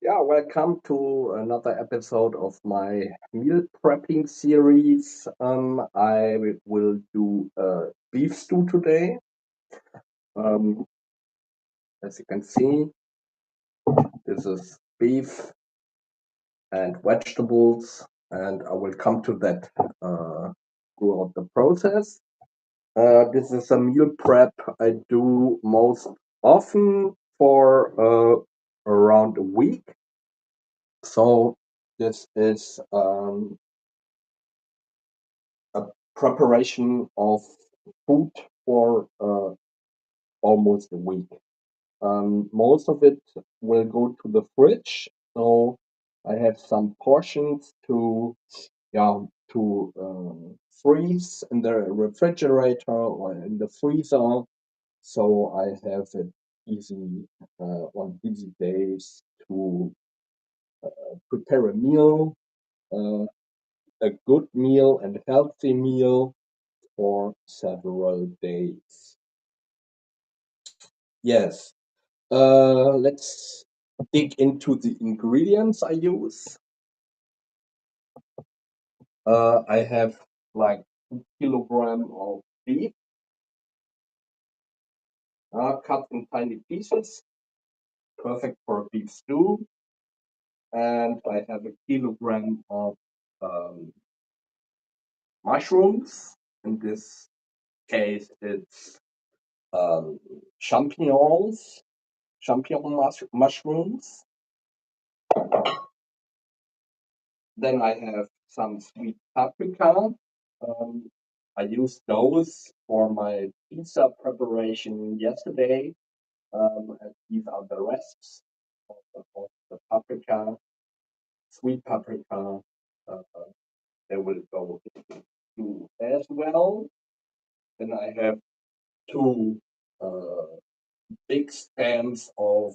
Yeah, welcome to another episode of my meal prepping series. I will do beef stew today. Um, as you can see, this is beef and vegetables, and I will come to that throughout the process. This is a meal prep I do most often for around a week. So this is a preparation of food for almost a week. Most of it will go to the fridge, so I have some portions to yeah freeze in the refrigerator or in the freezer, so I have it easy on busy days to prepare a meal, uh, a good meal and healthy meal for several days. Yes. Let's dig into the ingredients I use. I have like 2 kilogram of beef, cut in tiny pieces, perfect for a beef stew. And I have a kilogram of um, mushrooms. In this case, it's um, champignons, mushrooms. Then I have some sweet paprika. Um, I used those for my pizza preparation yesterday. And these are the rests of the paprika, sweet paprika. Uh, they will go into as well. Then I have two uh, big stems of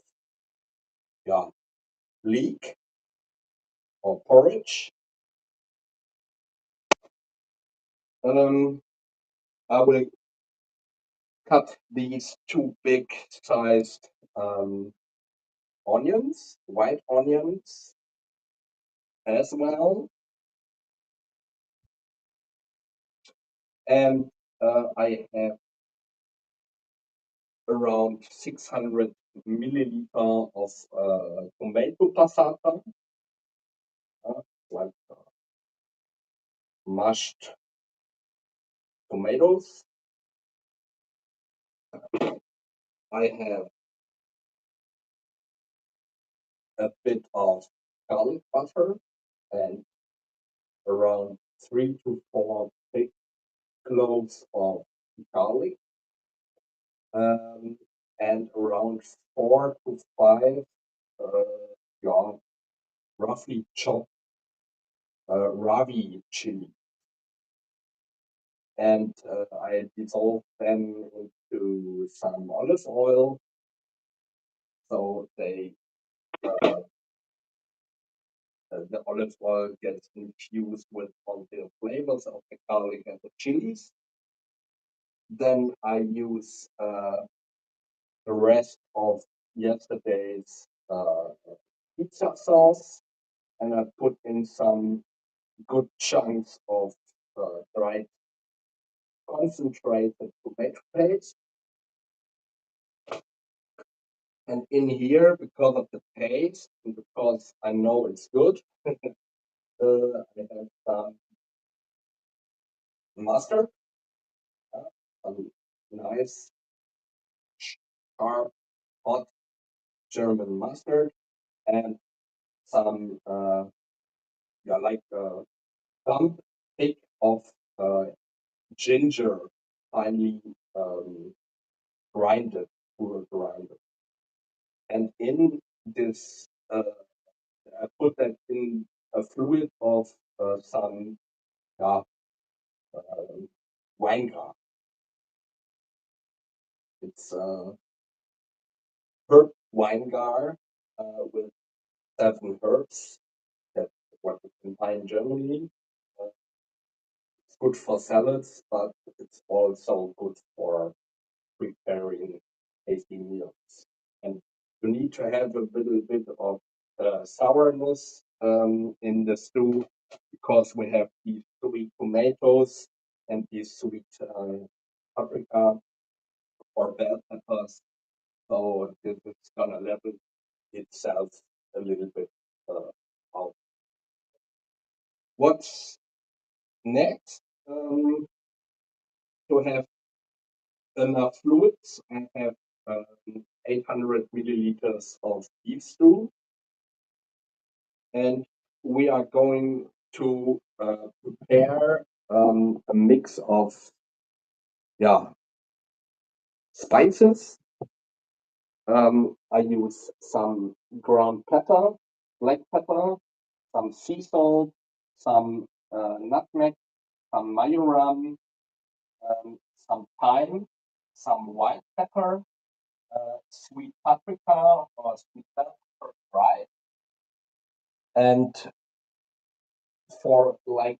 yeah leek or porridge. Um, I will cut these two big sized onions, white onions as well. And I have around 600 milliliter of tomato passata, like mashed tomatoes. I have a bit of garlic butter and around 3 to 4 big cloves of garlic, um, and around 4 to 5 uh, yeah, roughly chopped ravi chili, and I dissolve them into some olive oil so the olive oil gets infused with all the flavors of the garlic and the chilies. Then I use the rest of yesterday's pizza sauce, and I put in some good chunks of dried concentrated tomato paste. And in here, because of the taste and because I know it's good, I have some mustard, some nice, sharp, hot German mustard, and some, like thumb thick of uh, ginger, finely grinded, pure grinded. And in this, I put that in a fluid of some yeah, uh, Wanga. It's herb Weingar with 7 herbs. That's what you can buy in Germany. Uh, it's good for salads, but it's also good for preparing tasty meals. And you need to have a little bit of sourness in the stew because we have these sweet tomatoes and these sweet paprika or bell peppers. So this is gonna level itself a little bit out. What's next? To have enough fluids, I have 800 milliliters of beef stew, and we are going to prepare a mix of yeah spices. I use some ground pepper, black pepper, some sea salt, some nutmeg, some majoram, some thyme, some white pepper, sweet paprika or sweet bell pepper fried, and for like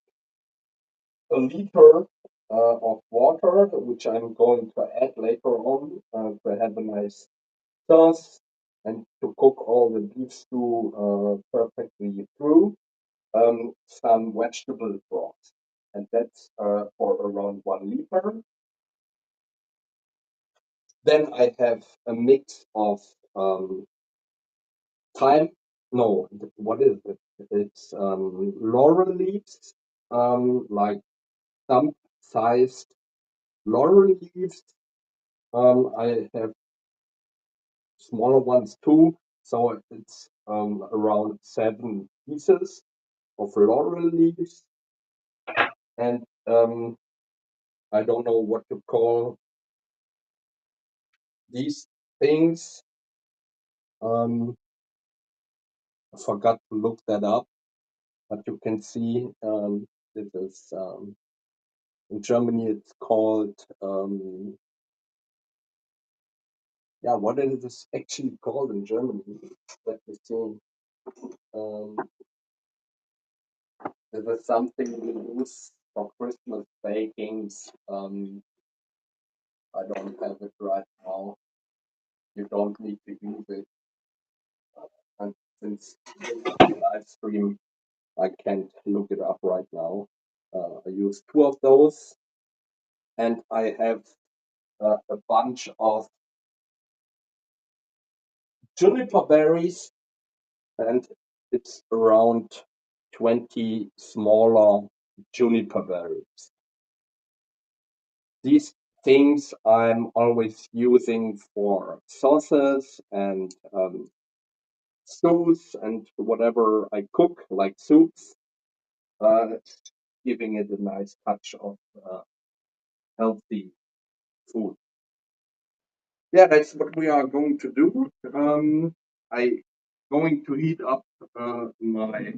a liter of water, which I'm going to add later on to have a nice sauce and to cook all the beef stew perfectly through. Some vegetable broth, and that's for around 1 liter. Then I have a mix of thyme. No, what is it? It's laurel leaves, like thumb-sized laurel leaves. I have smaller ones too, so it's around 7 pieces of laurel leaves, and I don't know what to call these things. I forgot to look that up, but you can see this is in Germany. It's called yeah. What is this actually called in Germany? Let me see. Um, this is something we use for Christmas bakings. I don't have it right now. You don't need to use it. And since the live stream, I can't look it up right now. I use 2 of those, and I have a bunch of juniper berries, and it's around 20 smaller juniper berries. These things I'm always using for sauces and stews and whatever I cook, like soups, uh, giving it a nice touch of healthy food. Yeah, that's what we are going to do. I going to heat up my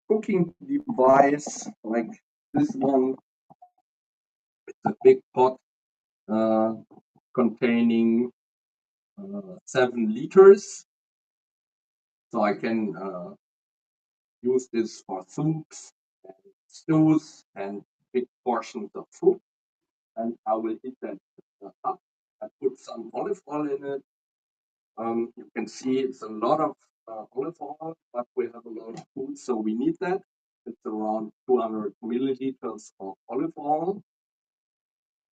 cooking device like this one. It's a big pot uh, containing 7 liters, so I can use this for soups and stews and big portions of food. And I will heat that up. I put some olive oil in it. You can see it's a lot of olive oil, but we have a lot of food, so we need that. It's around 200 milliliters of olive oil.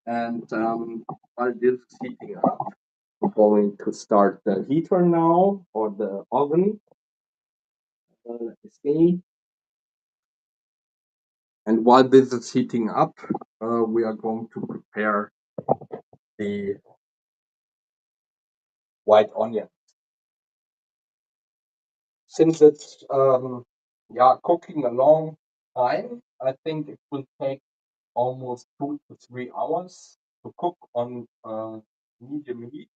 And while this is heating up, we're going to start the heater now, or the oven. Let me see. And while this is heating up, we are going to prepare the white onion. Since it's yeah cooking a long time, I think it will take almost 2 to 3 hours to cook on medium heat.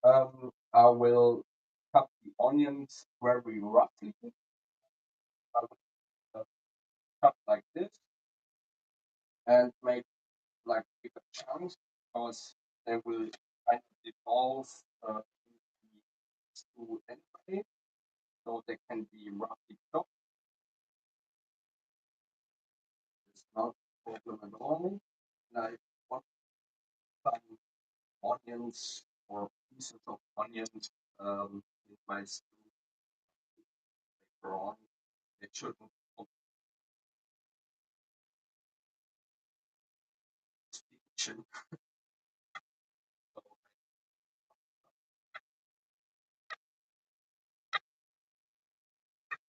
I will cut the onions very roughly. I will cut like this and make like bigger chunks because they will kind of dissolve in the stew anyway, so they can be roughly chopped. It's not a problem at all. And I want some onions or pieces of onions in my stew. on. It shouldn't cook chicken.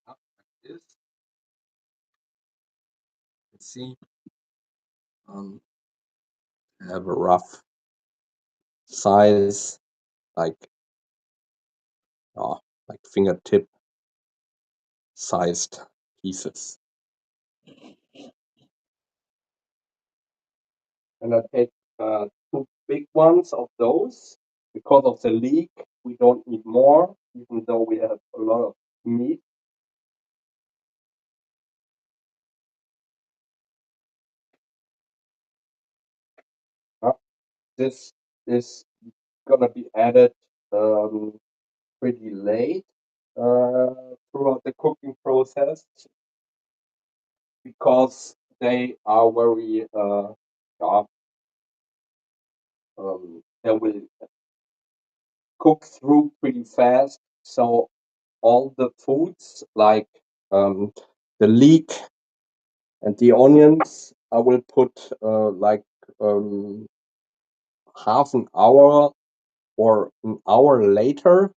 Up like this. You see, um, I have a rough size, like uh, like fingertip sized pieces. And I take two big ones of those. Because of the leek, we don't need more, even though we have a lot of meat. Uh, this is gonna be added pretty late throughout the cooking process because they are very yeah, they will cook through pretty fast. So all the foods like um, the leek and the onions, I will put like um, half an hour or an hour later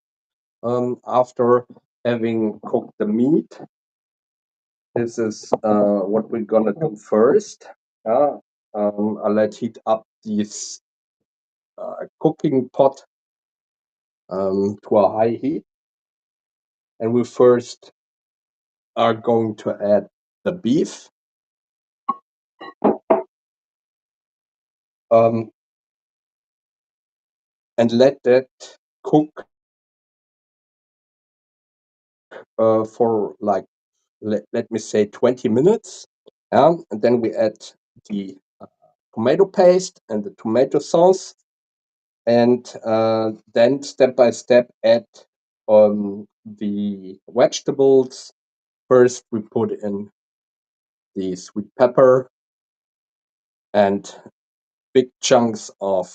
after having cooked the meat. This is what we're gonna do first. Yeah, I'll let heat up this cooking pot to a high heat, and we first are going to add the beef. Um, and let that cook for like let me say 20 minutes. And then we add the tomato paste and the tomato sauce, and then step by step add the vegetables. First, we put in the sweet pepper and big chunks of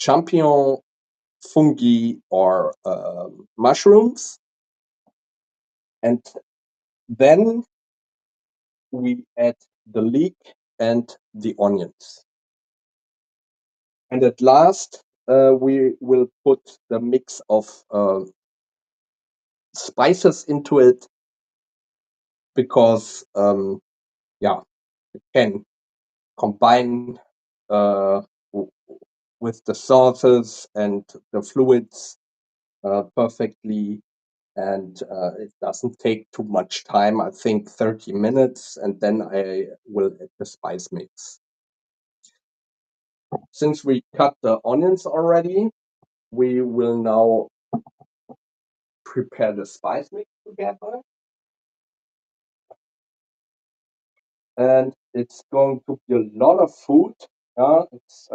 champignon, fungi, or mushrooms, and then we add the leek and the onions. And at last, we will put the mix of spices into it because, yeah, it can combine uh, with the sauces and the fluids perfectly. And it doesn't take too much time. I think 30 minutes, and then I will add the spice mix. Since we cut the onions already, we will now prepare the spice mix together. And it's going to be a lot of food. It's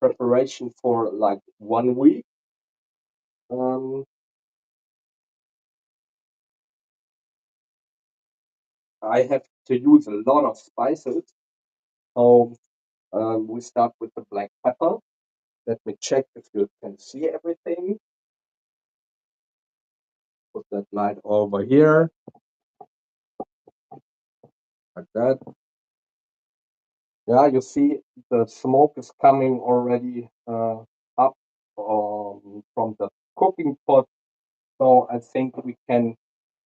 preparation for like 1 week. Um, I have to use a lot of spices. So we start with the black pepper. Let me check if you can see everything. Put that light over here, like that. Yeah, you see the smoke is coming already up from the cooking pot. So I think we can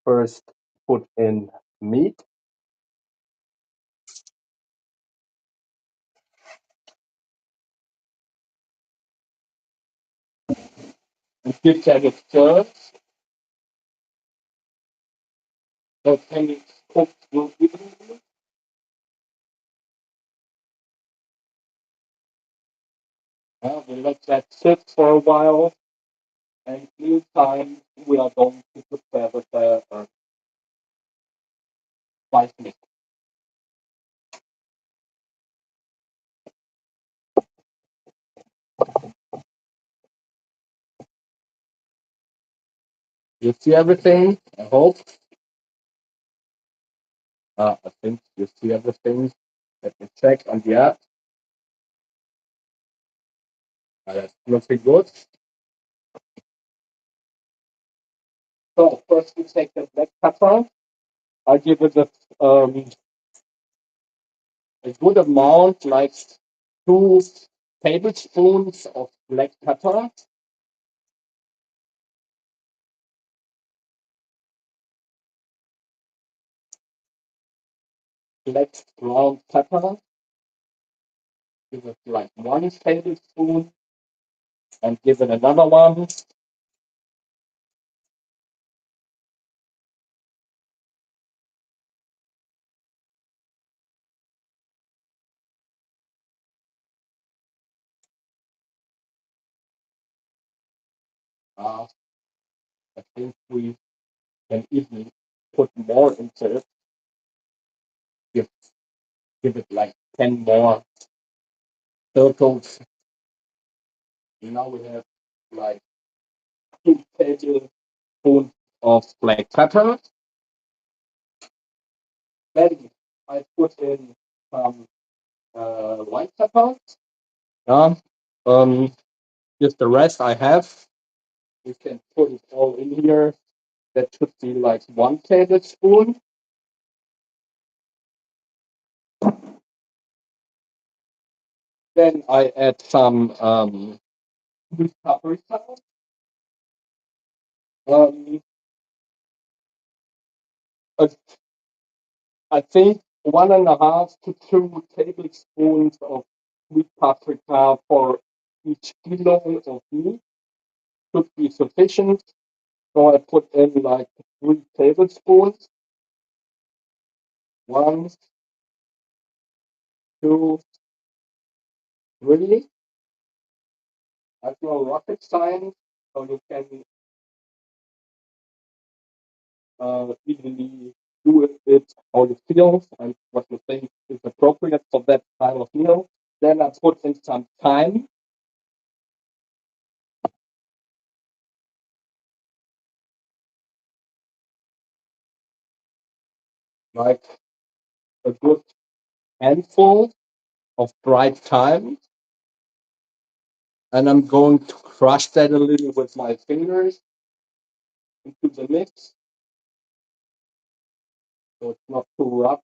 first put in meat. And give that a stir. So can it cook through evenly? We let that sit for a while. And meantime, we are going to prepare the spice mix. You see everything? I hope. I think you see everything. Let me check. And yeah, that's looking good. So first we take the black pepper. I give it a good amount, like 2 tablespoons of black pepper. Black ground pepper. Give it like 1 tablespoon and give it another one. Uh, I think we can even put more into it. Give, give it like 10 more circles. Now we have like 2 tablespoons of black pepper. Then I put in some white pepper. Yeah. Um, just the rest I have. We can put it all in here. That should be like 1 tablespoon. Then I add some paprika. Um, I I think 1.5 to 2 tablespoons of sweet paprika for each kilo of meat should be sufficient. So I put in like 3 tablespoons. One, two, three. That's no rocket science. So you can easily do it how you feel and what you think is appropriate for that time of meal. Then I put in some thyme, like a good handful of dried thyme, and I'm going to crush that a little with my fingers into the mix, so it's not too rough.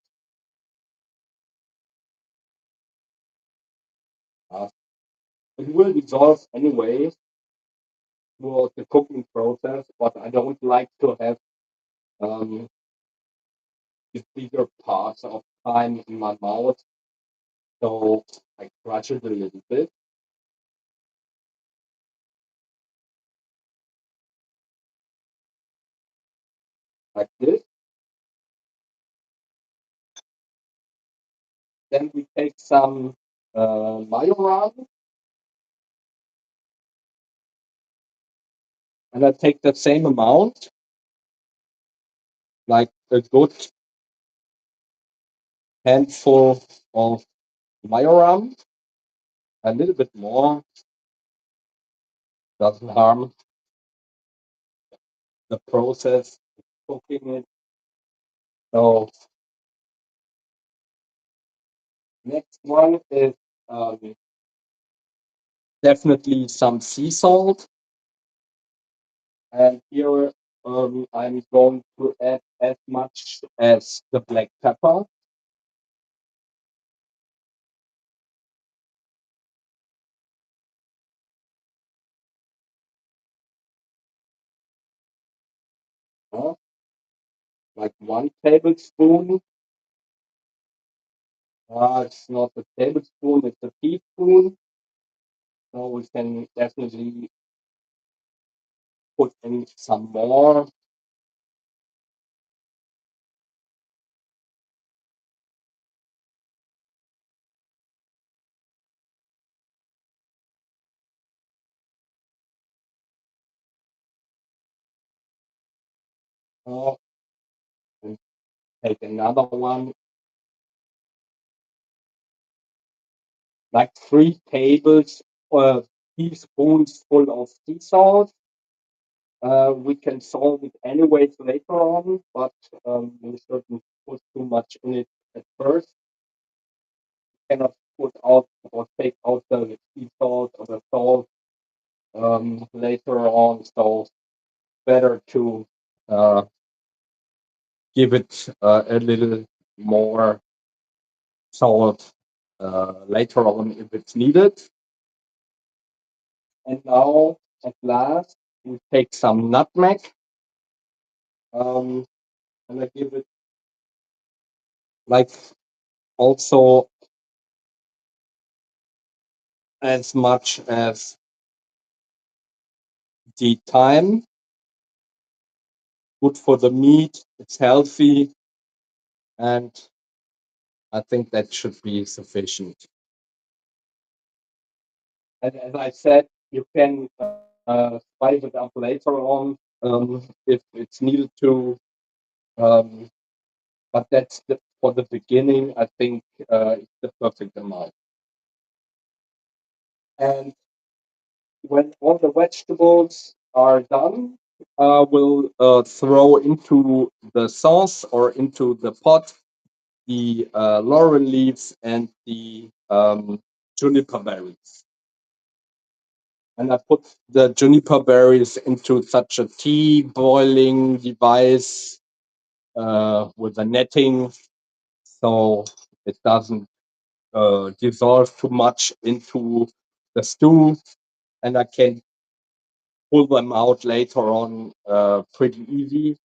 Uh, it will dissolve anyway throughout the cooking process, but I don't like to have um, the bigger parts of thyme in my mouth, so I crush it a little bit like this. Then we take some mayoran, and I take the same amount, like a good handful of mayoran, a little bit more, doesn't harm the process of cooking it. So next one is um, definitely some sea salt, and here I'm going to add as much as the black pepper. uh, like 1 tablespoon. It's not a tablespoon, it's a teaspoon. So we can definitely put in some more. Uh, and take another one, like 3 teaspoons full of sea salt. We can solve it anyways later on, but we shouldn't put too much in it at first. Cannot put out or take out the sea salt or the salt later on. So better to give it a little more salt later on if it's needed. And now, at last, we take some nutmeg, um, and I give it like also as much as the time. Good for the meat. It's healthy, and I think that should be sufficient. And as I said, you can spice it up later on if it's needed to. Um, but for the beginning. I think it's the perfect amount. And when all the vegetables are done, we'll throw into the sauce or into the pot the laurel leaves and the juniper berries. And I put the juniper berries into such a tea boiling device with a netting so it doesn't dissolve too much into the stew, and I can pull them out later on pretty easy.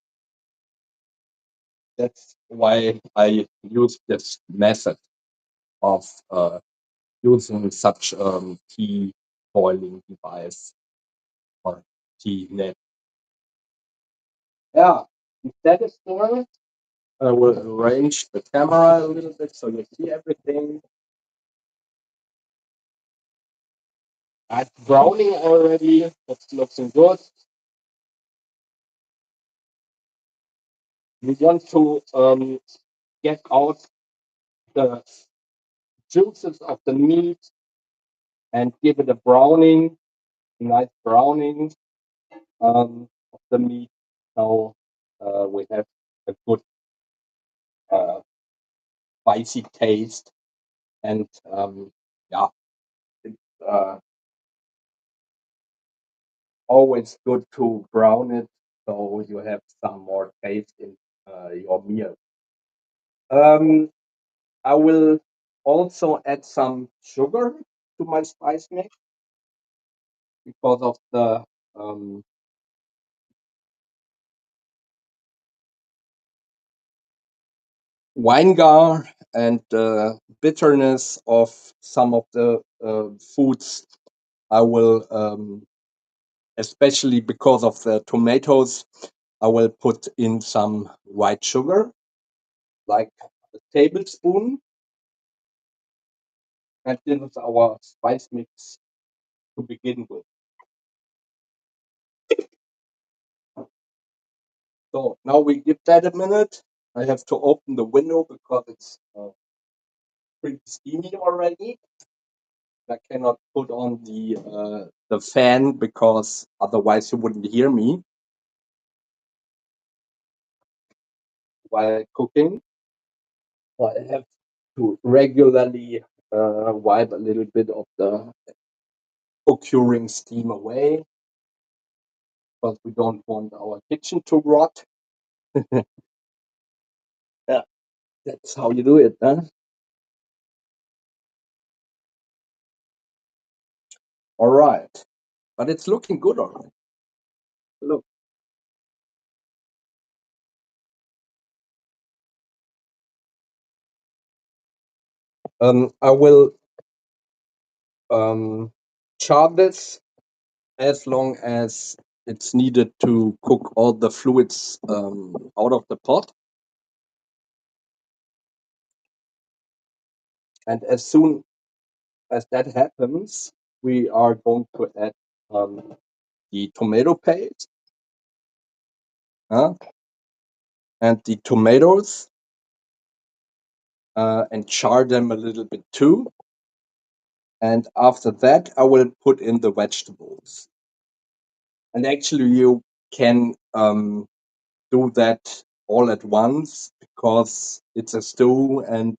That's why I use this method of using such tea boiling device or tea net. Yeah, if that is done, I will arrange the camera a little bit so you see everything. It's browning already. That's looking good. We want to get out the juices of the meat and give it a browning, a nice browning of the meat. So we have a good uh, spicy taste, and yeah, it's always good to brown it so you have some more taste in your meal. Um, I will also add some sugar to my spice mix because of the um, vinegar and bitterness of some of the foods. I will, especially because of the tomatoes, I will put in some white sugar, like a tablespoon, and this is our spice mix to begin with. So now we give that a minute. I have to open the window because it's pretty steamy already. I cannot put on the fan because otherwise you wouldn't hear me while cooking. So I have to regularly wipe a little bit of the occurring steam away because we don't want our kitchen to rot. Yeah, that's how you do it, huh? All right, but it's looking good already. Look, I will um, char this as long as it's needed to cook all the fluids out of the pot. And as soon as that happens, we are going to add the tomato paste uh, and the tomatoes and char them a little bit too. And after that, I will put in the vegetables. And actually, you can do that all at once because it's a stew and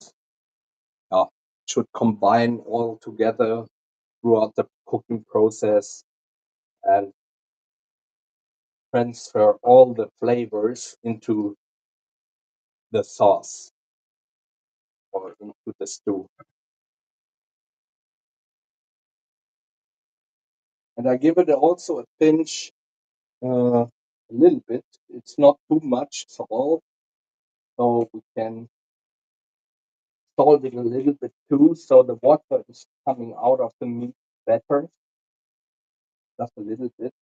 should combine all together throughout the cooking process and transfer all the flavors into the sauce or into the stew. And I give it also a pinch, a little bit. It's not too much salt, so we can salt it a little bit too, so the water is coming out of the meat better, just a little bit.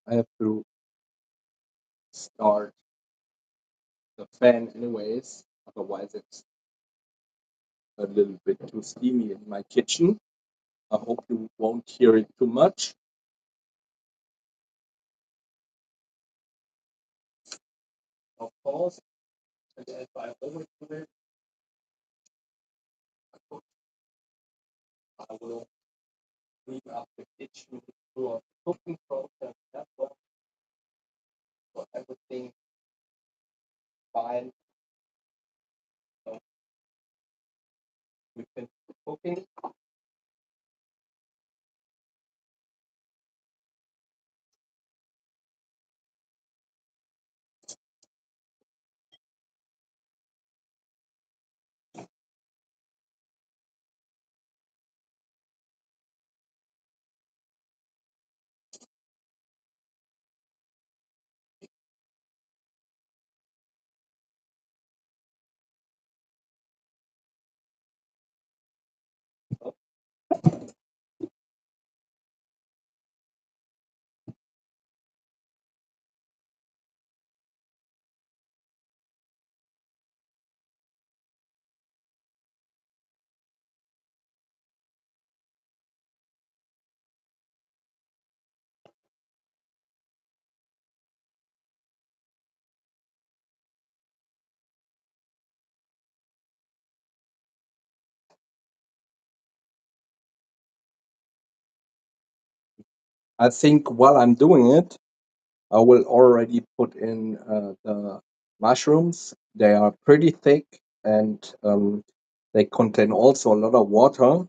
I have to start the fan anyways, otherwise it's a little bit too steamy in my kitchen. I hope you won't hear it too much. Of course, and if I overdo it, I will clean up the kitchen throughout the cooking process. That's all. So everything fine. So we finish the cooking. I think while I'm doing it, I will already put in the mushrooms. They are pretty thick and they contain also a lot of water.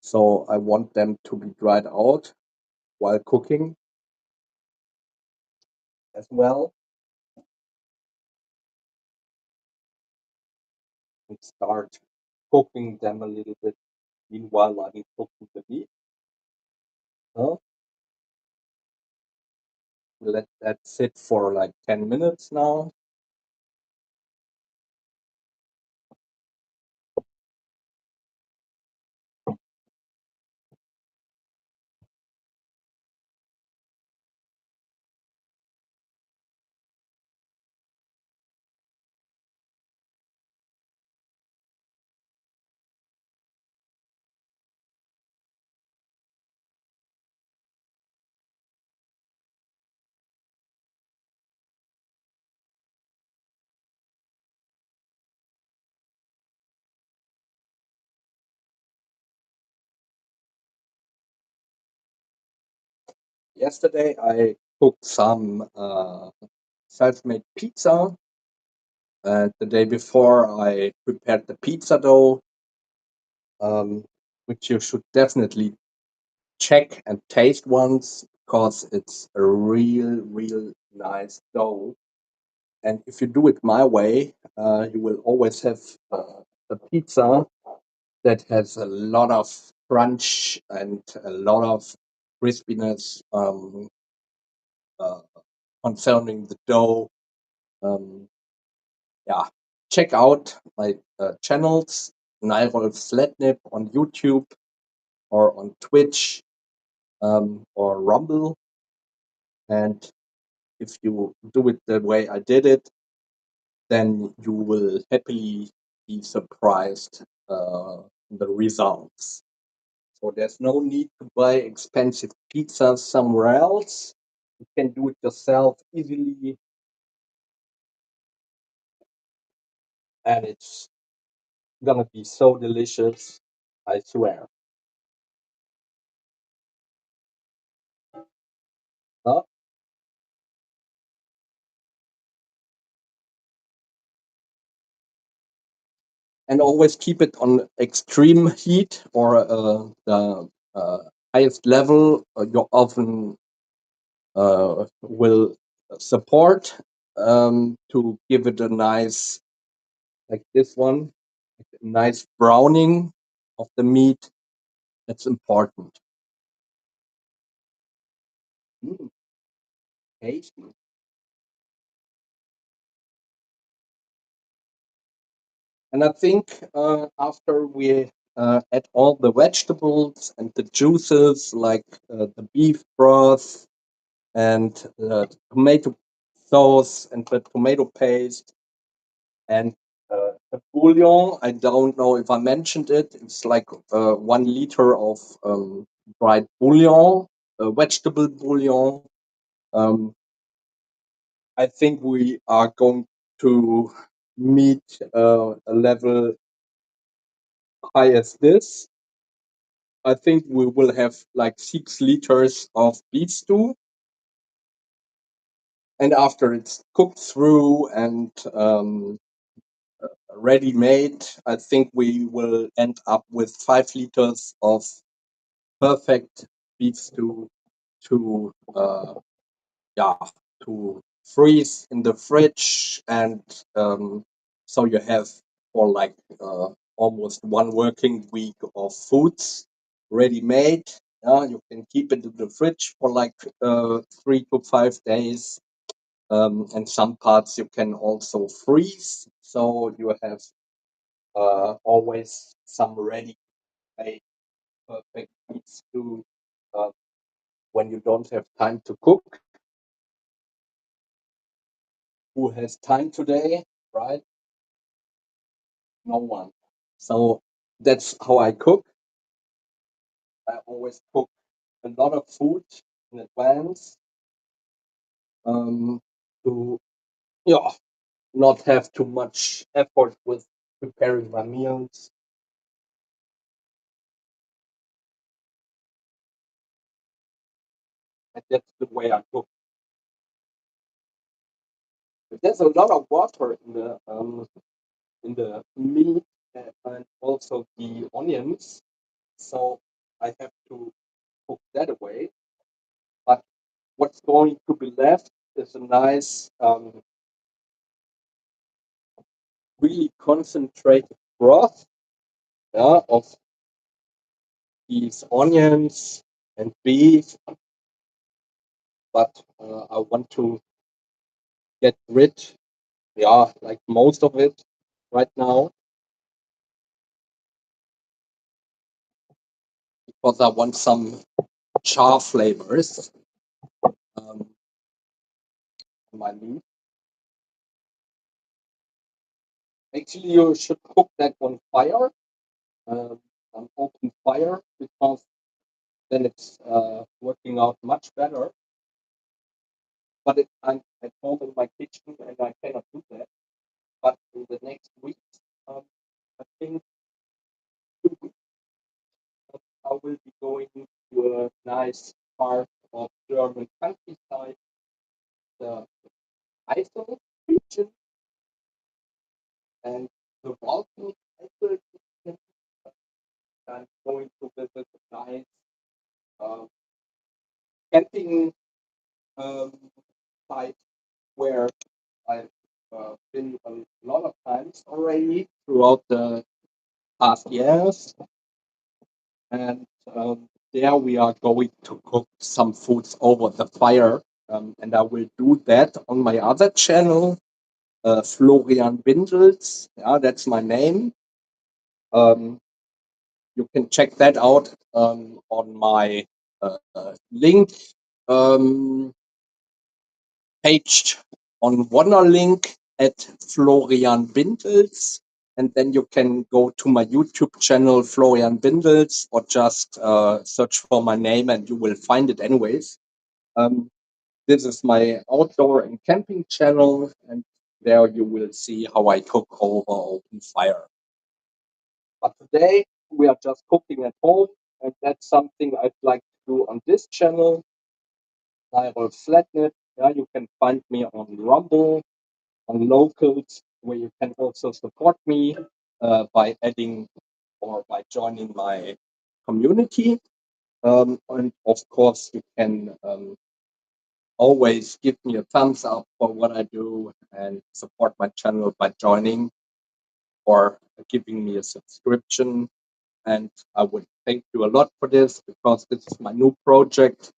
So I want them to be dried out while cooking as well. And start cooking them a little bit. Meanwhile, I'm cooking the meat. Uh, Let that sit for like 10 minutes now. Yesterday, I cooked some self-made pizza. The day before, I prepared the pizza dough, which you should definitely check and taste once because it's a real nice dough. And if you do it my way, you will always have a pizza that has a lot of crunch and a lot of crispiness uh, concerning the dough. Um, yeah, check out my channels, Nairolf Slednib on YouTube or on Twitch or Rumble. And if you do it the way I did it, then you will happily be surprised the results. So there's no need to buy expensive pizzas somewhere else. You can do it yourself easily, and it's gonna be so delicious, I swear. Huh? And always keep it on extreme heat or the highest level your oven will support to give it a nice, like this one, nice browning of the meat. That's important. Mm, tasty. And I think after we add all the vegetables and the juices, like the beef broth and the tomato sauce and the tomato paste and the bouillon, I don't know if I mentioned it. It's like 1 liter of dried bouillon, vegetable bouillon. Um, I think we are going to meet a level high as this. I think we will have like 6 liters of beef stew. And after it's cooked through and ready made, I think we will end up with 5 liters of perfect beef stew to yeah, to freeze in the fridge, and so you have for like almost 1 working week of foods ready made. You can keep it in the fridge for like 3 to 5 days, and some parts you can also freeze, so you have always some ready made perfect meats to uh, when you don't have time to cook. Who has time today, right? No one. So that's how I cook. I always cook a lot of food in advance, um, to yeah not have too much effort with preparing my meals. And that's the way I cook. But there's a lot of water in the meat and also the onions, so I have to cook that away. But what's going to be left is a nice, really concentrated broth, yeah, of these onions and beef. But I want to get rid, yeah, like most of it right now, because I want some char flavors in my meat. Actually, you should cook that on fire, um, on open fire, because then it's working out much better. But I'm at home in my kitchen and I cannot do that. But in the next week, um, I think 2 weeks, I will be going to a nice part of German countryside, the Eifel region, and the Walton Eifel region. I'm going to visit a nice uh, camping um, site where I've been a lot of times already throughout the past years. And there we are going to cook some foods over the fire. And I will do that on my other channel, Florian Bindels. Yeah, that's my name. Um, you can check that out on my link um, page on Wonderlink at Florian Bindels. And then you can go to my YouTube channel, Florian Bindels, or just search for my name and you will find it anyways. Um, this is my outdoor and camping channel, and there you will see how I cook over open fire. But today we are just cooking at home, and that's something I'd like to do on this channel, Nairolf Slednib. Yeah, you can find me on Rumble, on Locals, where you can also support me by adding or by joining my community. And of course, you can always give me a thumbs up for what I do and support my channel by joining or giving me a subscription. And I would thank you a lot for this because this is my new project.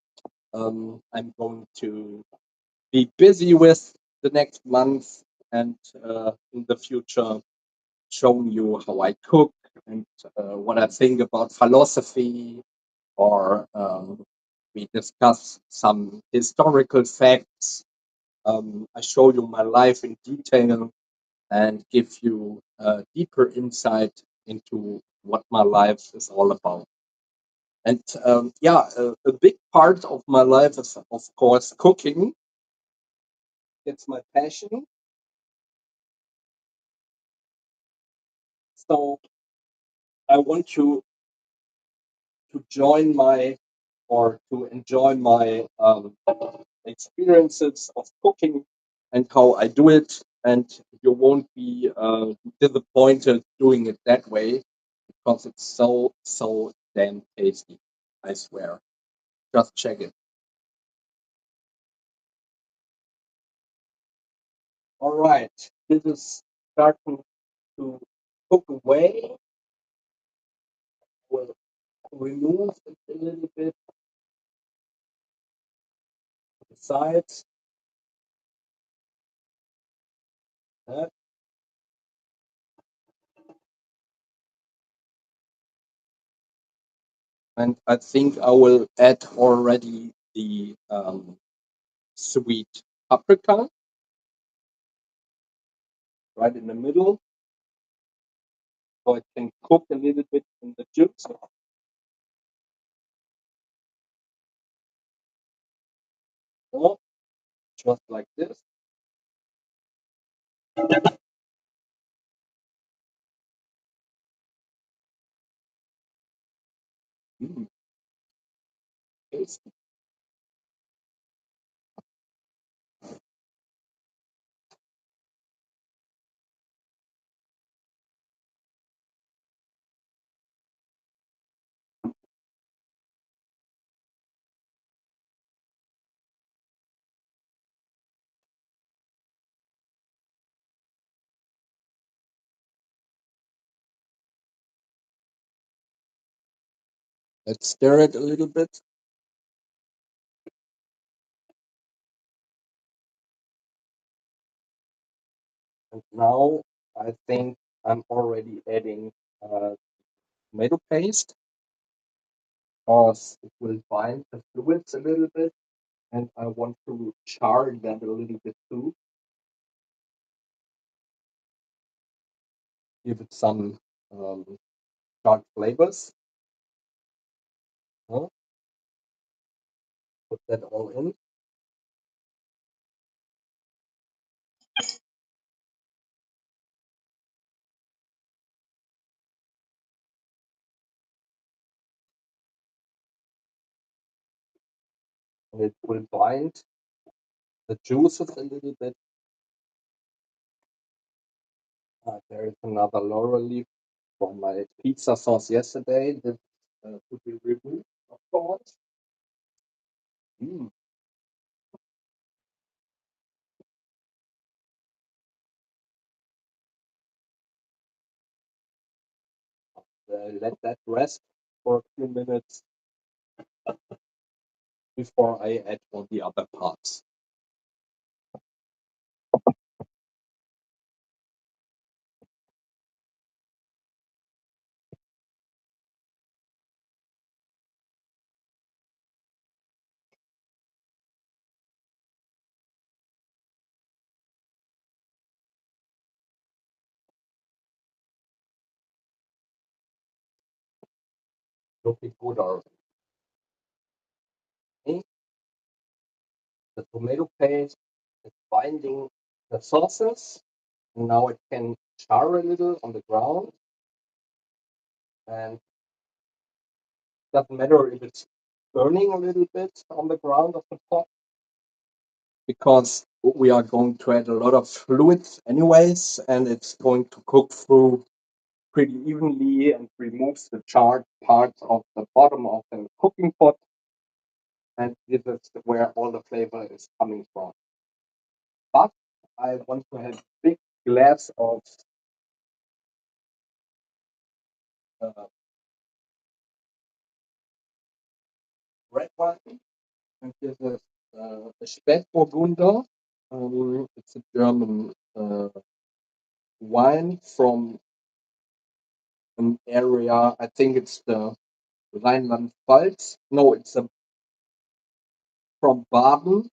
I'm going to be busy with the next month and in the future showing you how I cook and what I think about philosophy, or we discuss some historical facts. I show you my life in detail and give you a deeper insight into what my life is all about. And yeah, a big part of my life is, of course, cooking. It's my passion. So I want you to join my or to enjoy my experiences of cooking and how I do it. And you won't be disappointed doing it that way because it's so damn tasty. I swear. Just check it. All right. This is starting to cook away. We'll remove it a little bit to the sides. uh, And I think I will add already the sweet paprika right in the middle so it can cook a little bit in the juice. So, just like this. Mm, tasty. Let's stir it a little bit. And now I think I'm already adding tomato paste because it will bind the fluids a little bit. And I want to char that a little bit too, give it some um, charred flavors. Huh? Put that all in. And it will bind the juices a little bit. There is another laurel leaf from my pizza sauce yesterday that could be removed, of course. Mm. Let that rest for a few minutes before I add all the other parts. Looking good already. The tomato paste is binding the sauces. Now it can char a little on the ground, and doesn't matter if it's burning a little bit on the ground of the pot because we are going to add a lot of fluids anyways, and it's going to cook through pretty evenly and removes the charred parts of the bottom of the cooking pot. And this is where all the flavor is coming from. But I want to have a big glass of uh, red wine. And this is a Spätburgunder. It's a German wine from an area, I think it's the Rheinland-Pfalz. No, it's from Baden,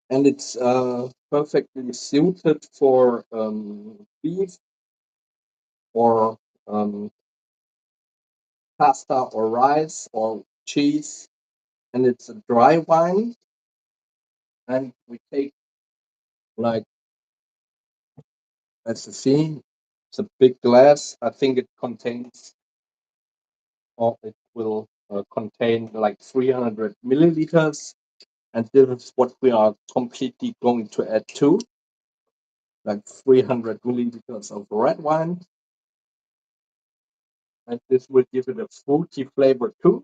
and it's perfectly suited for beef or um, pasta or rice or cheese. And it's a dry wine, and we take like let's see, it's a big glass. I think it contains, or it will contain like 300 milliliters. And this is what we are completely going to add to, like 300 milliliters of red wine. And this will give it a fruity flavor too.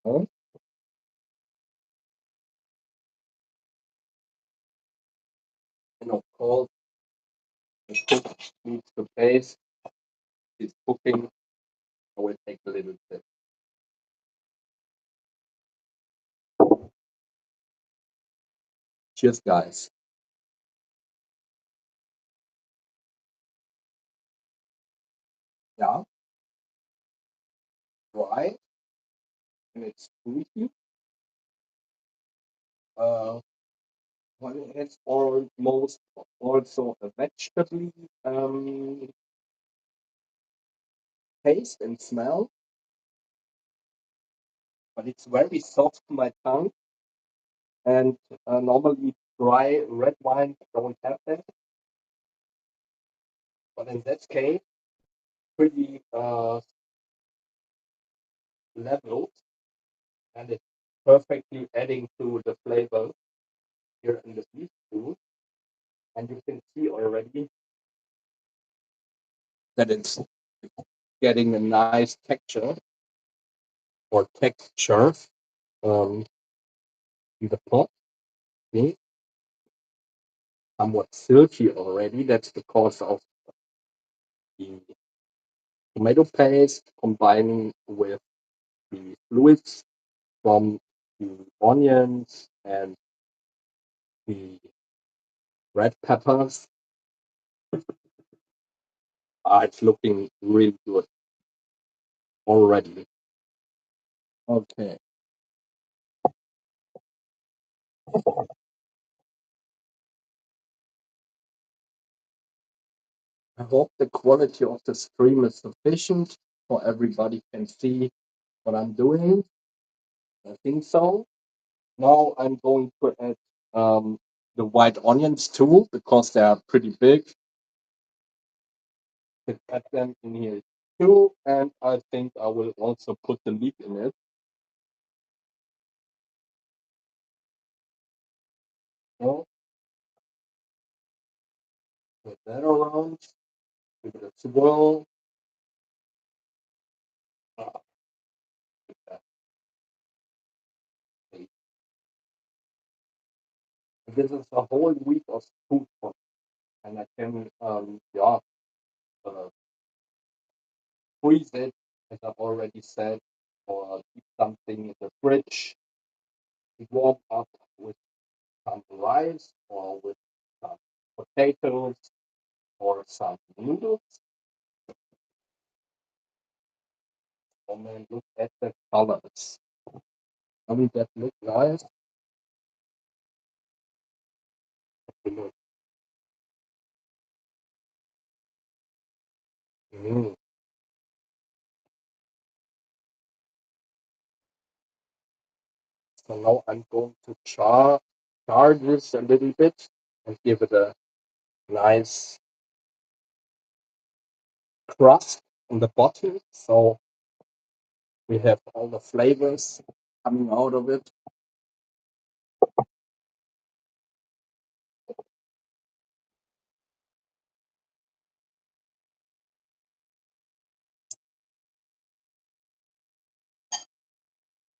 Oh, and of course, the cook needs to taste his cooking. I will take a little bit. Cheers, guys. Yeah, dry and it's fruity. Uh, but it's almost also a vegetable um, taste and smell, but it's very soft to my tongue. And normally dry red wine don't have that, but in that case, pretty level, and it's perfectly adding to the flavor here in the beef stew. And you can see already that it's getting a nice texture or texture um, in the pot. See, somewhat silky already. That's because of the tomato paste combining with the fluids from the onions and the red peppers. It's looking really good already. Okay. I hope the quality of the stream is sufficient so everybody can see what I'm doing. I think so. Now I'm going to add the white onions too because they are pretty big. Let's add them in here too, and I think I will also put the leek in it. So put that around, give it a swirl. Ah, okay. This is a whole week of food for me, and I can yeah uh, freeze it as I've already said, or keep something in the fridge to warm up with some rice or with some potatoes or some noodles. And then look at the colors. Doesn't that look nice? Mm. So now I'm going to char this a little bit and give it a nice crust on the bottom. So we have all the flavors coming out of it.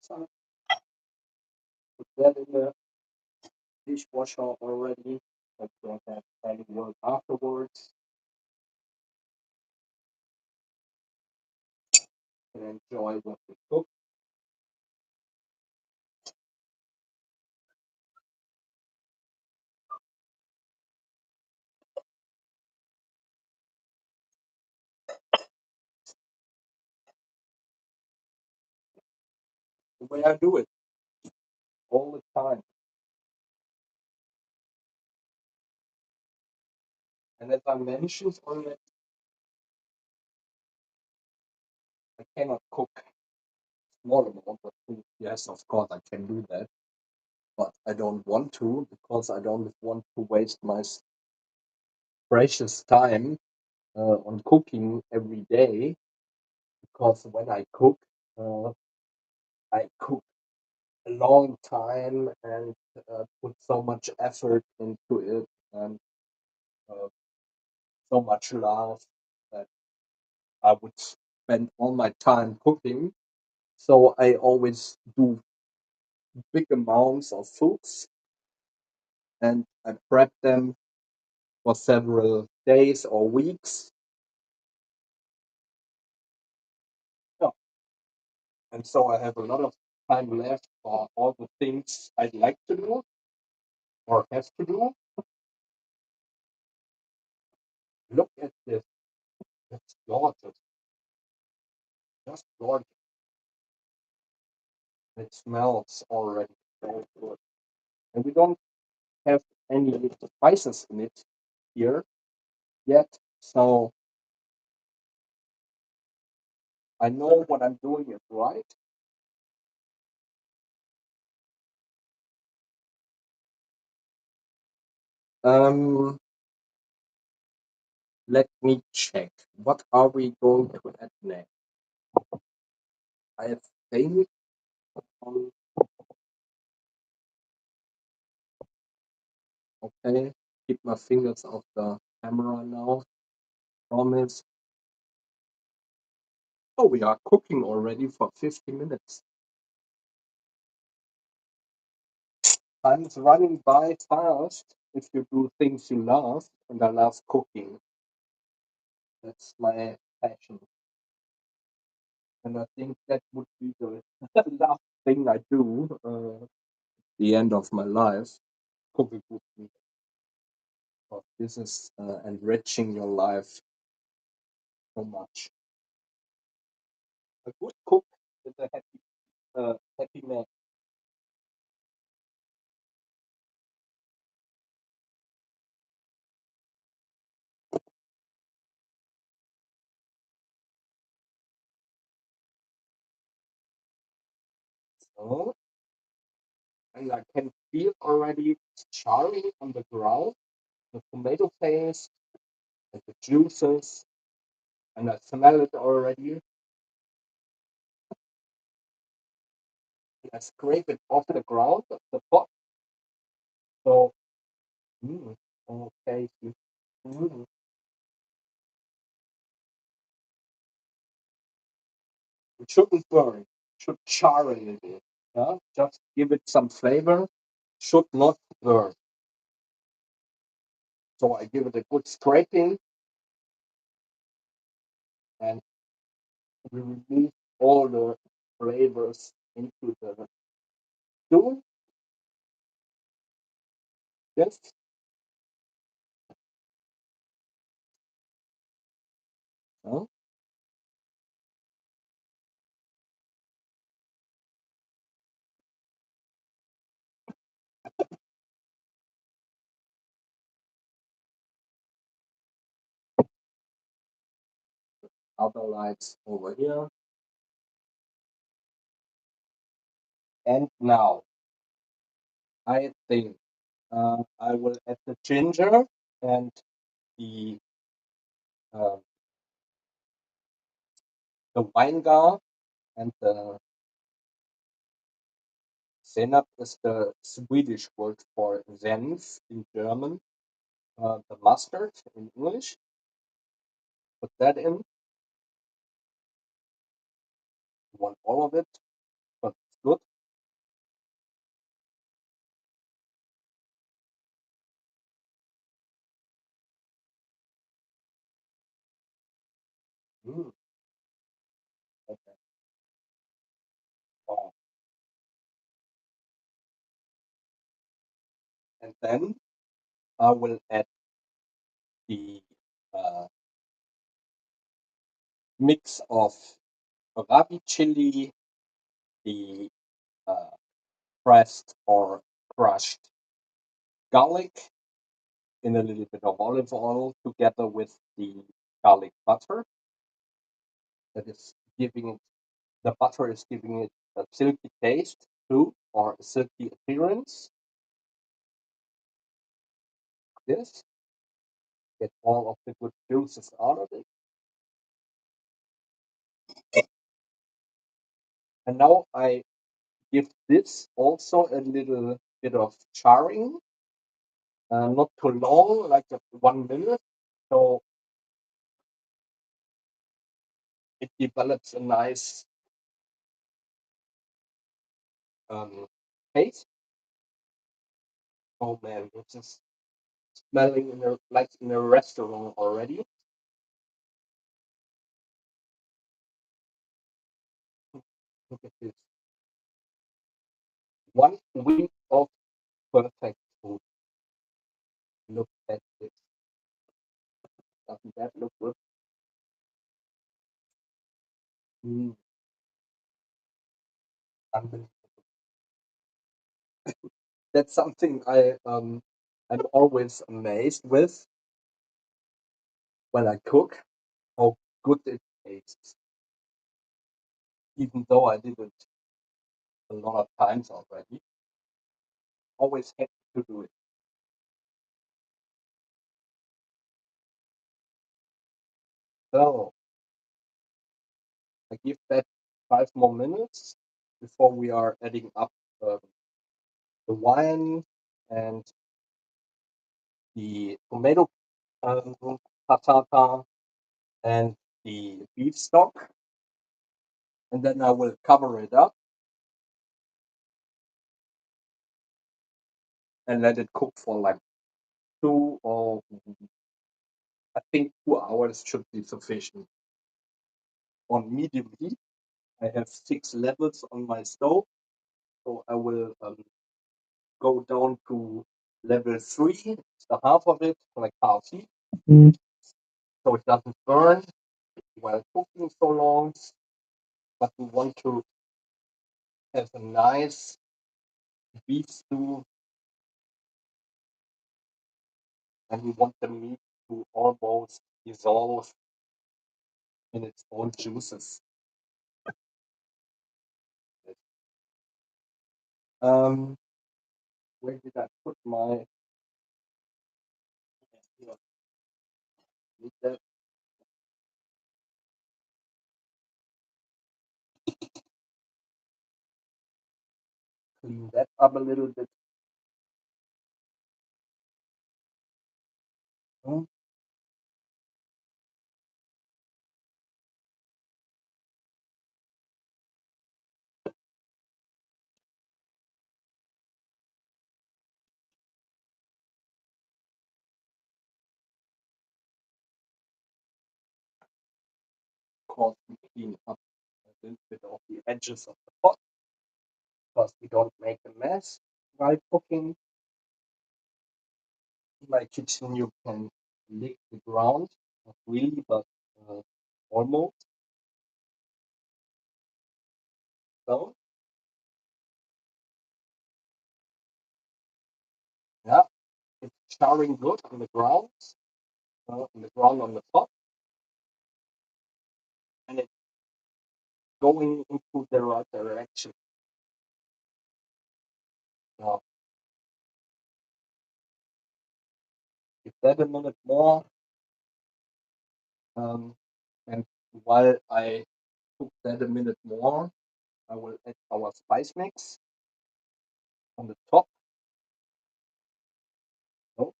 So put that in the dishwasher already. But don't have any work afterwards. And enjoy what we cook. The way I do it all the time. And as I mentioned already, I cannot cook small amount of food. Yes, of course I can do that, but I don't want to because I don't want to waste my precious time on cooking every day. Because when uh, I cook a long time and put so much effort into it and uh, so much love that I would spend all my time cooking. So I always do big amounts of foods and I prep them for several days or weeks. Yeah. And so I have a lot of time left for all the things I'd like to do or have to do. Look at this. It's gorgeous. Just gorgeous. It smells already so good. And we don't have any spices in it here yet. So I know what I'm doing is right. Um, Let me check. What are we going to add next? I think um, okay. Keep my fingers off the camera now. Promise. Oh, we are cooking already for 50 minutes. Time's running by fast if you do things you love, and I love cooking. That's my passion. And I think that would be the last thing I do the end of my life. Cooking would be, this is enriching your life so much. A good cook is a happy man. So, and I can feel already it's charring on the ground, the tomato paste and the juices, and I smell it already. I scrape it off the ground of the pot. So, mm, okay. Mm, it shouldn't burn. It should char a little bit. Yeah? Just give it some flavor. Should not burn. So I give it a good scraping and we remove all the flavors into the stew. Yes. Uh, Other lights over here. And now I think I will add the ginger and the uh, Weingart and the Senap is the Swedish word for Senf in German. The mustard in English. Put that in. You want all of it, but it's good. And then I will add the uh, mix of Arabi chili, the uh, pressed or crushed garlic in a little bit of olive oil together with the garlic butter. That is giving it, the butter is giving it a silky taste too, or a silky appearance. This, get all of the good juices out of it. And now I give this also a little bit of charring, not too long, like 1 minute. So it develops a nice um, taste. Oh man, this is smelling like in a restaurant already. Look at this. 1 week of perfect food. Look at this. Doesn't that look good? Mm, unbelievable. That's something I'm always amazed with when I cook, how good it tastes, even though I did it a lot of times already. Always happy to do it. So I give that 5 more minutes before we are adding up um, the wine and the tomato um, patata and the beef stock, and then I will cover it up and let it cook for like two or I think 2 hours should be sufficient on medium heat. I have 6 levels on my stove, so I will go down to level 3, it's the half of it, like half heat, so it doesn't burn while cooking so long. But we want to have a nice beef stew, and we want the meat to almost dissolve in its own juices. Um, where did I put my? Need that, clean that up a little bit. Of course, we clean up a little bit of the edges of the pot because we don't make a mess while cooking. In my kitchen, you can lick the ground, not really, but uh, almost. So, yeah, it's charring good on the ground on the top, and it's going into the right direction. Now, give that a minute more, um, and while I cook that a minute more, I will add our spice mix on the top. So,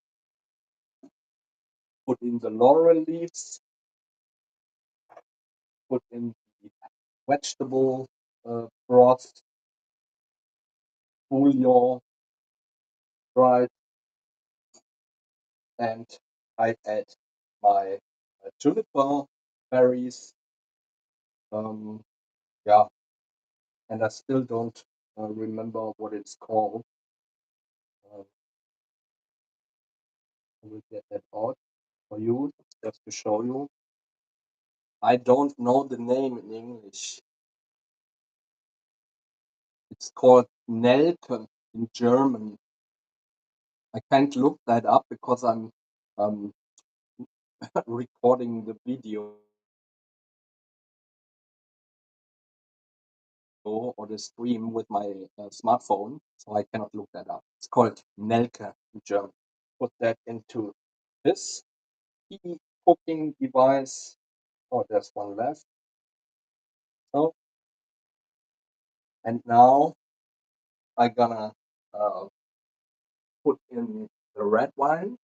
put in the laurel leaves, put in the vegetable broth, bouillon, dried, and I add my juniper berries. Um, yeah, and I still don't remember what it's called. Um, I will get that out for you just to show you. I don't know the name in English. It's called Nelke in German. I can't look that up because I'm um, recording the video or the stream with my smartphone, so I cannot look that up. It's called Nelke in German. Put that into this key cooking device. Oh, there's one left. So, and now I'm gonna uh, put in the red wine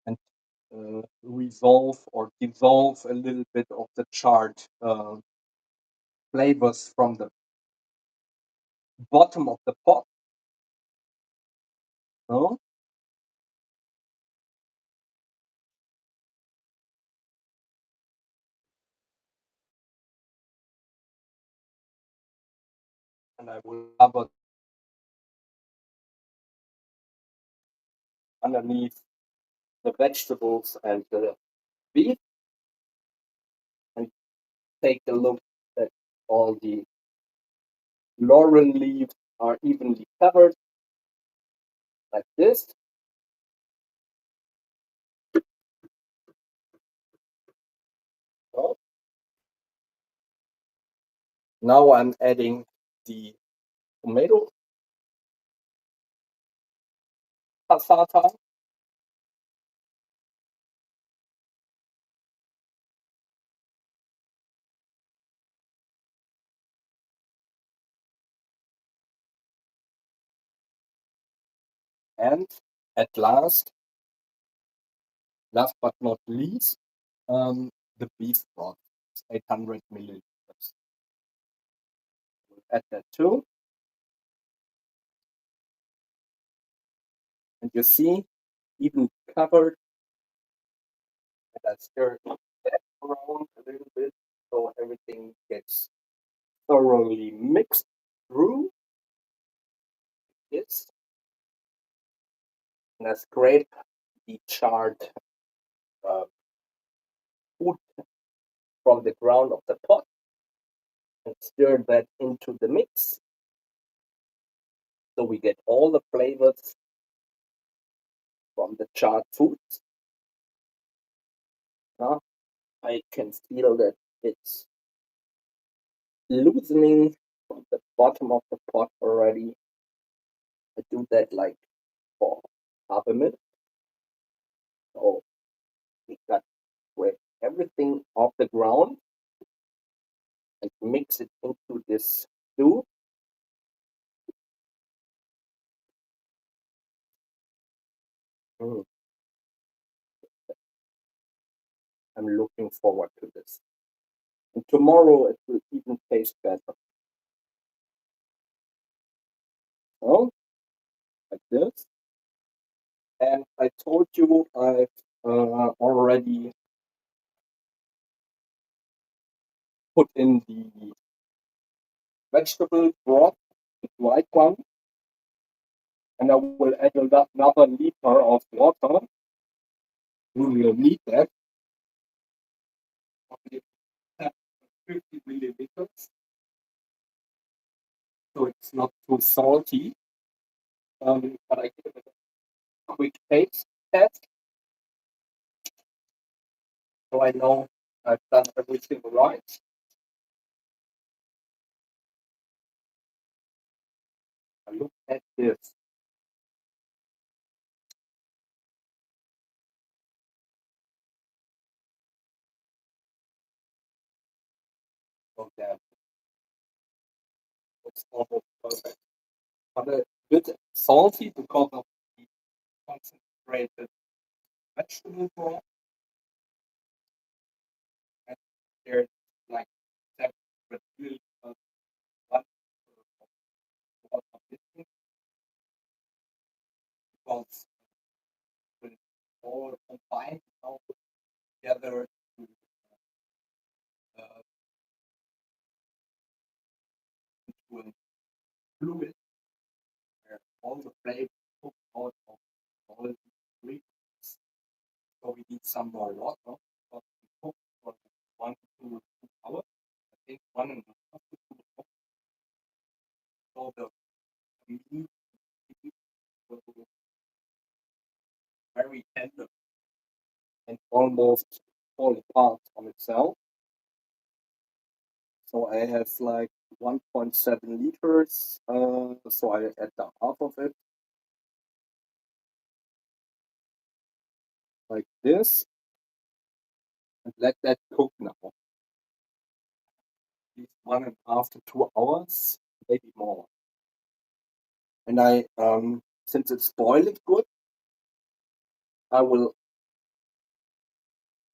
and resolve or dissolve a little bit of the charred flavors from the bottom of the pot. No? And I will cover underneath the vegetables and the beef and take a look that all the laurel leaves are evenly covered like this. So now I'm adding the tomato passata and at last but not least, the beef broth, 800 milliliters. We'll add that too. And you see, even covered, and I stir that around a little bit so everything gets thoroughly mixed through this. And I scrape the charred uh, food from the ground of the pot and stir that into the mix. So we get all the flavors from the charred foods. Now I can feel that it's loosening from the bottom of the pot already. I do that like for half a minute. So we got with everything off the ground and mix it into this stew. Mm, I'm looking forward to this. And tomorrow it will even taste better. So, like this. And I told you I've already put in the vegetable broth, the white one, and I will add another liter of water. We will need that. 50 milliliters, so it's not too salty. But I give it a quick taste test, so I know I've done everything right. I look at this. So that it's almost perfect. But a bit salty because of the concentrated vegetable broth, and there's like 700 milliliters of water missing because when it's all combined now together to uh, into a fluid where all the flavor cooked out of all the ingredients. So we need some more water. But we cook for 1 to 2 hours. I think 1.5 to 2 hours. So the meat will be very tender and almost fall apart on itself. So I have like 1.7 liters. So I add the half of it like this and let that cook now. At least 1.5 to 2 hours, maybe more. And since it's boiling good, I will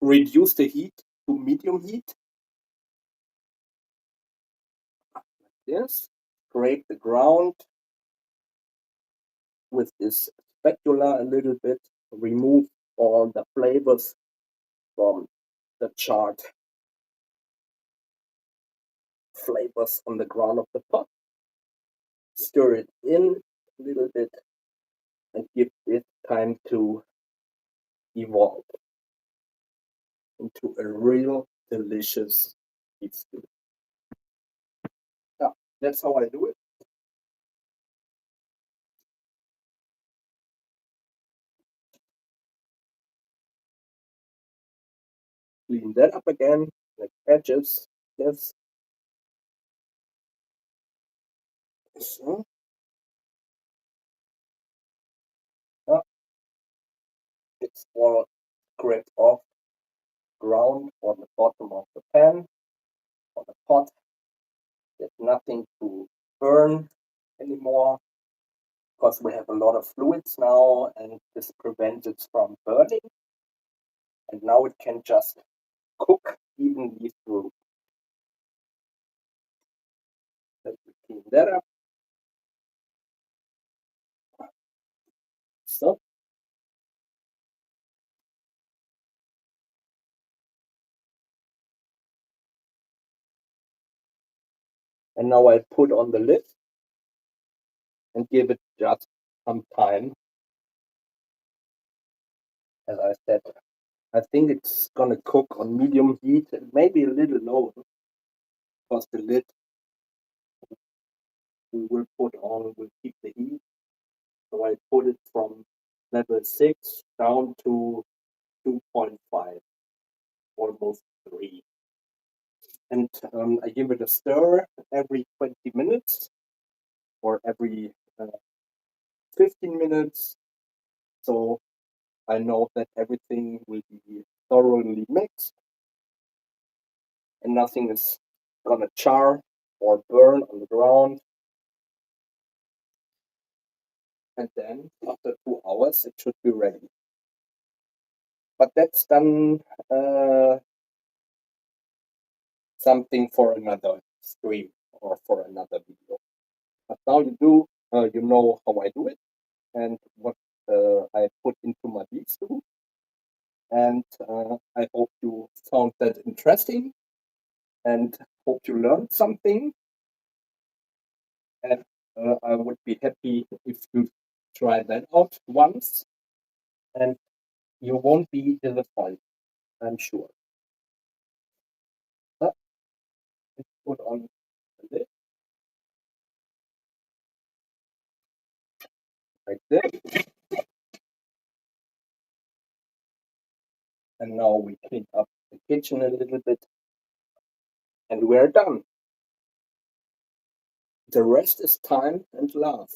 reduce the heat to medium heat. Like this. Scrape the ground with this spatula a little bit. Remove all the flavors from the charred flavors on the ground of the pot. Stir it in a little bit and give it time to evolve into a real delicious beef stew. Yeah, that's how I do it. Clean that up again, like edges. Yes. So, yeah, it's all scraped off ground on the bottom of the pan or the pot. There's nothing to burn anymore because we have a lot of fluids now and this prevents it from burning. And now it can just cook evenly through. Let me clean that up. So, and now I put on the lid and give it just some time. As I said, I think it's gonna cook on medium heat, maybe a little lower, because the lid we will put on will keep the heat. So I put it from level 6 down to 2.5, almost 3. And I give it a stir every 20 minutes or every 15 minutes. So I know that everything will be thoroughly mixed and nothing is gonna char or burn on the ground. And then after 2 hours, it should be ready. But that's done something for another stream or for another video. But now you know how I do it and what I put into my beef stew. And I hope you found that interesting and hope you learned something. And I would be happy if you try that out once and you won't be disappointed, I'm sure. Let's put on the lid like this. And now we clean up the kitchen a little bit and we're done. The rest is time and love.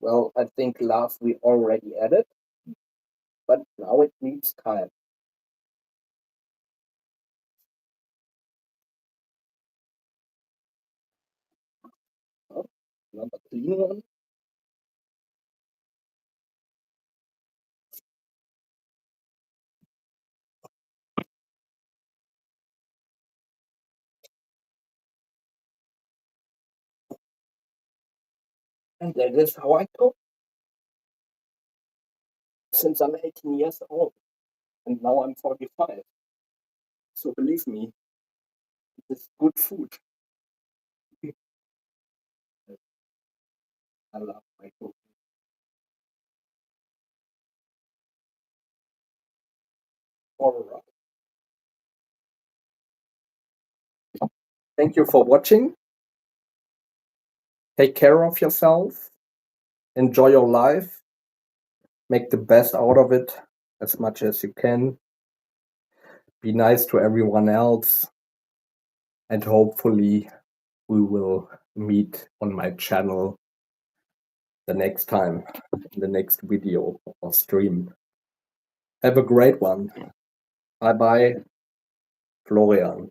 Well, I think love we already added, but now it needs time. Oh, another clean one. And that is how I cook since I'm 18 years old. And now I'm 45. So believe me, it's good food. I love my cooking. All right. Thank you for watching. Take care of yourself. Enjoy your life. Make the best out of it as much as you can. Be nice to everyone else. And hopefully, we will meet on my channel the next time, in the next video or stream. Have a great one. Bye bye, Florian.